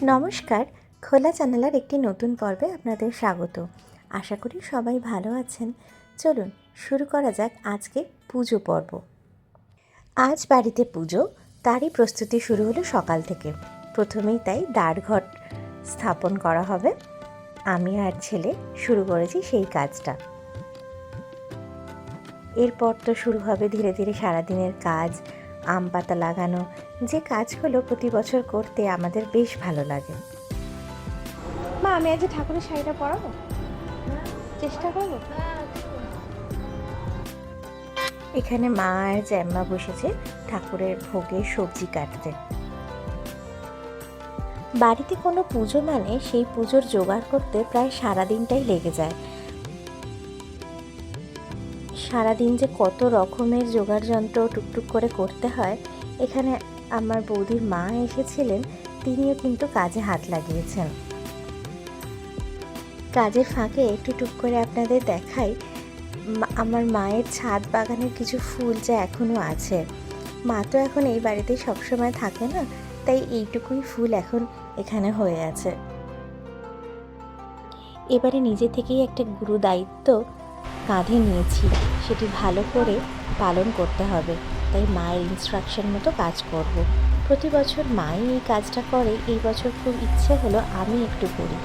নমস্কার, খোলা জানালার একটি নতুন পর্বে আপনাদের স্বাগত। আশা করি সবাই ভালো আছেন। চলুন শুরু করা যাক আজকে পুজো পর্ব। আজ বাড়িতে পুজো, তারই প্রস্তুতি শুরু হলো সকাল থেকে। প্রথমেই তাই দাঁড়ঘট স্থাপন করা হবে। আমি আর ছেলে শুরু করেছি সেই কাজটা। এরপর তো শুরু হবে ধীরে ধীরে সারাদিনের কাজ, আম পাতা লাগানো, যে কাজগুলো প্রতি বছর করতে আমাদের বেশ ভালো লাগে। মা, আমি আজ ঠাকুরের শাড়িটা পরাবো, চেষ্টা করবো। এখানে মা আর জ্যাম্মা বসেছে ঠাকুরের ভোগে সবজি কাটতে। বাড়িতে কোনো পুজো মানে সেই পুজোর জোগাড় করতে প্রায় সারাদিনটাই লেগে যায়। সারাদিন যে কত রকমের জোগাড় যন্ত্র টুকটুক করে করতে হয়। এখানে আমার বৌদির মা এসেছিলেন, তিনিও কিন্তু কাজে হাত লাগিয়েছেন। কাজের ফাঁকে একটু টুক করে আপনাদের দেখাই আমার মায়ের ছাদ বাগানের কিছু ফুল যা এখনও আছে। মা তো এখন এই বাড়িতে সবসময় থাকে না, তাই এইটুকুই ফুল এখন এখানে হয়ে আছে। এবারে নিজে থেকেই একটা গুরু দায়িত্ব কাঁধে নিয়েছি, সেটি ভালো করে পালন করতে হবে। তাই মায়ের ইনস্ট্রাকশন মতো কাজ করব। প্রতি বছর মাই এই কাজটা করে, এই বছর খুব ইচ্ছে হলো আমি একটু করি।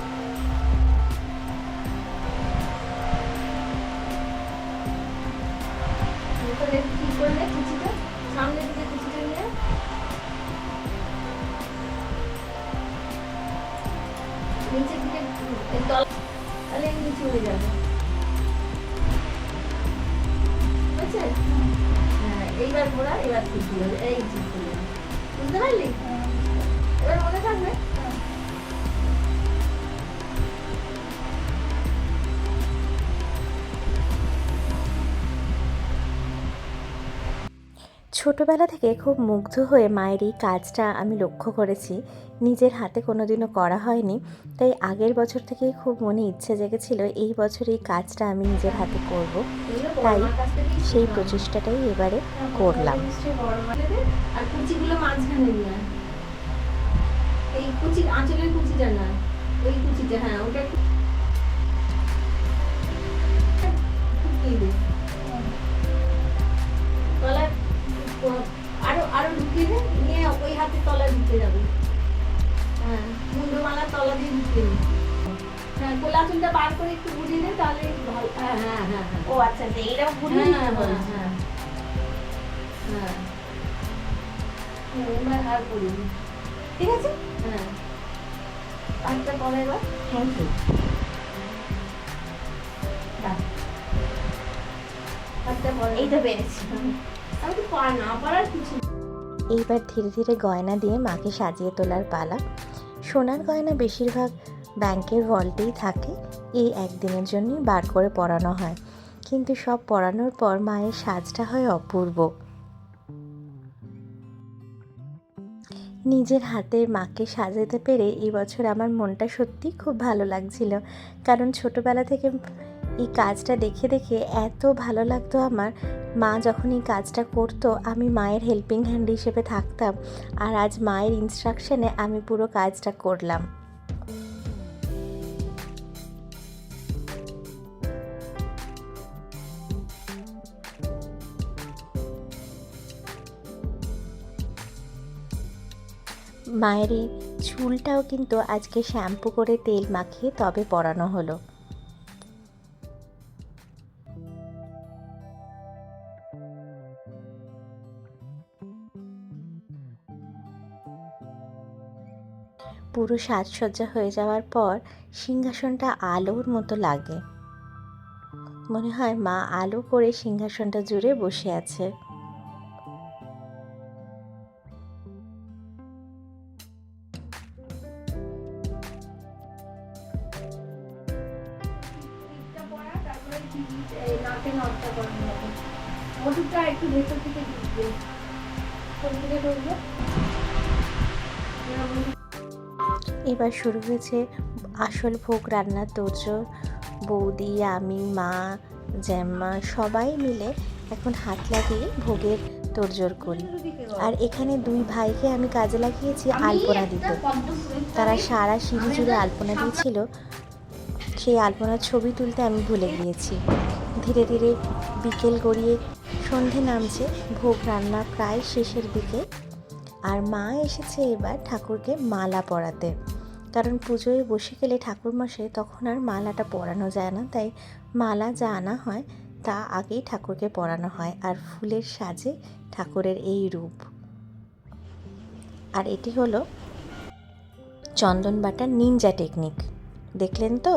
নিচে থেকে তাহলে নিচে হয়ে যাবে, বুঝছেন? হ্যাঁ, এইবার ঘোরা, এবার ঠিক হয়ে যাবে। এই ঠিক হয়ে যাবে, বুঝতে পারলি? এবার মনে থাকবে। ছোটোবেলা থেকে খুব মুগ্ধ হয়ে মায়ের এই কাজটা আমি লক্ষ্য করেছি। নিজের হাতে কোনো দিনও করা হয়নি, তাই আগের বছর থেকেই খুব মনে ইচ্ছে জেগেছিল এই বছর এই কাজটা আমি নিজের হাতে করব। তাই সেই প্রচেষ্টাটাই এবারে করলাম। আর কুচিগুলো মাঝখানে নিয়ে এই কুচি, আঁচলের কুচিটা না, ওই কুচিটা, হ্যাঁ ওটা তলা আরো আরো ঢুকিয়ে দে, নিয়ে ওই হাতে তলা ঢুকে যাবে। হ্যাঁ, মুন্ডমালা তলা দিয়ে ঢুকিয়ে দে। হ্যাঁ, কোলা চুলটা বার করে একটু ঘুরিয়ে দে, তাহলে ভালো। হ্যাঁ হ্যাঁ হ্যাঁ হ্যাঁ, ও আচ্ছা, এইরকম ঘুরিয়ে হ্যাঁ হ্যাঁ হ্যাঁ হ্যাঁ, এবার আর করিনি, ঠিক আছে। হ্যাঁ, আরেকটা পরে এবার। Thank you. এই তো পেরেছি। আমি তো পার না পারার কিছু। এইবার ধীরে ধীরে গয়না দিয়ে মাকে সাজিয়ে তোলার পালা। সোনার গয়না বেশিরভাগ ব্যাংকের ভল্টেই থাকে, এই একদিনের জন্যই বার করে পরানো হয়। কিন্তু সব পরানোর পর মায়ের সাজটা হয় অপূর্ব। নিজের হাতে মাকে সাজাতে পেরে এই বছর আমার মনটা সত্যি খুব ভালো লাগছিল। কারণ ছোটোবেলা থেকে এই কাজটা দেখে দেখে এত ভালো লাগতো আমার। মা যখন এই কাজটা করতো আমি মায়ের হেল্পিং হ্যান্ড হিসেবে থাকতাম, আর আজ মায়ের ইনস্ট্রাকশনে আমি পুরো কাজটা করলাম। মায়ের এই চুলটাও কিন্তু আজকে শ্যাম্পু করে তেল মাখিয়ে তবে পরানো হলো। পুরো সাজসজ্জা হয়ে যাওয়ার পর সিংহাসনটা আলোর মতো লাগে, মনে হয় মা আলো করে সিংহাসনটা জুড়ে বসে আছে। ওষুধটা একটু ভেতর থেকে ঢুকবে, কোন দিকে ঢুকবে। এবার শুরু হয়েছে আসল ভোগ রান্নার তোড়জোড়। বৌদি, আমি, মা, জ্যাম্মা সবাই মিলে এখন হাত লাগিয়ে ভোগের তোড়জোড় করি। আর এখানে দুই ভাইকে আমি কাজে লাগিয়েছি আলপনা দিতে। তারা সারা সিঁড়ি জুড়ে আলপনা দিয়েছিল, সেই আলপনার ছবি তুলতে আমি ভুলে গিয়েছি। ধীরে ধীরে বিকেল গড়িয়ে সন্ধে নামছে, ভোগ রান্না প্রায় শেষের দিকে। আর মা এসেছে এবার ঠাকুরকে মালা পরাতে, কারণ পুজোয় বসে গেলে ঠাকুরমশাই তখন আর মালাটা পরানো যায় না, তাই মালা যা আনা হয় তা আগেই ঠাকুরকে পরানো হয়। আর ফুলের সাজে ঠাকুরের এই রূপ। আর এটি হলো চন্দন বাটার নিনজা টেকনিক, দেখলেন তো?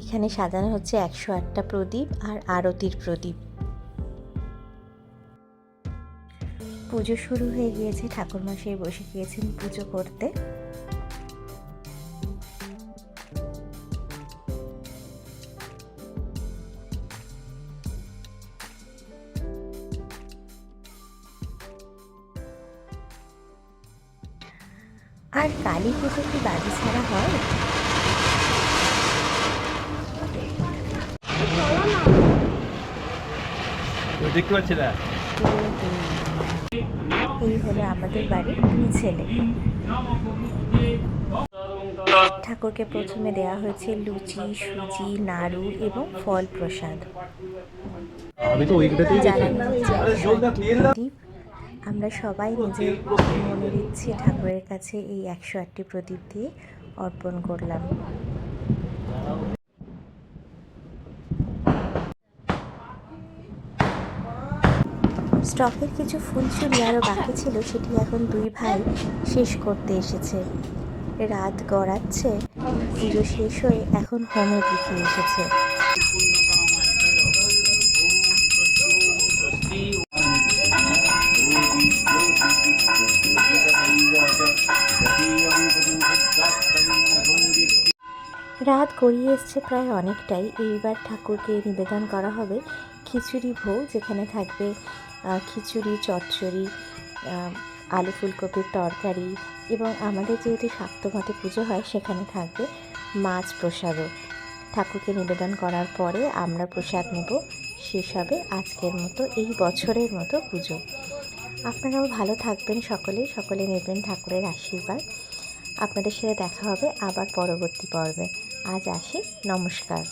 এখানে সাজানো হচ্ছে 108টা প্রদীপ আর আরতির প্রদীপ। পুজো শুরু হয়ে গিয়েছে, ঠাকুরমশাই বসে গিয়েছেন পুজো করতে। আর কালী পুজো কি বাজি ছাড়া হয়? দেখতে পাচ্ছি না। এই হলো আমাদের বাড়ির দুই ছেলে। ঠাকুরকে প্রথমে দেওয়া হয়েছে লুচি, সুজি, নাড়ু এবং ফল প্রসাদ। আমি তো ওইটাতেই জ্বালানো হচ্ছে প্রদীপ। আমরা সবাই নিজের মনের ইচ্ছে ঠাকুরের কাছে এই 108টি প্রদীপ দিয়ে অর্পণ করলাম। স্টকের কিছু ফুলচুরি আরও বাকি ছিল, সেটি এখন দুই ভাই শেষ করতে এসেছে। রাত গড়াচ্ছে, পুজো শেষ হয়ে এখন হোমের দিকে এসেছে। রাত গড়িয়ে এসছে প্রায় অনেকটাই। এইবার ঠাকুরকে নিবেদন করা হবে খিচুড়ি ভোগ, যেখানে থাকবে খিচুড়ি, চচ্চড়ি, আলু ফুলকপির তরকারি, এবং আমাদের যেহেতু শাক্তমতে পুজো হয় সেখানে থাকবে মাছ প্রসাদও। ঠাকুরকে নিবেদন করার পরে আমরা প্রসাদ নেব। শেষ হবে আজকের মতো, এই বছরের মতো পুজো। আপনারাও ভালো থাকবেন, সকলে নেবেন ঠাকুরের আশীর্বাদ। আপনাদের সাথে দেখা হবে আবার পরবর্তী পর্বে। আজ আসি, নমস্কার।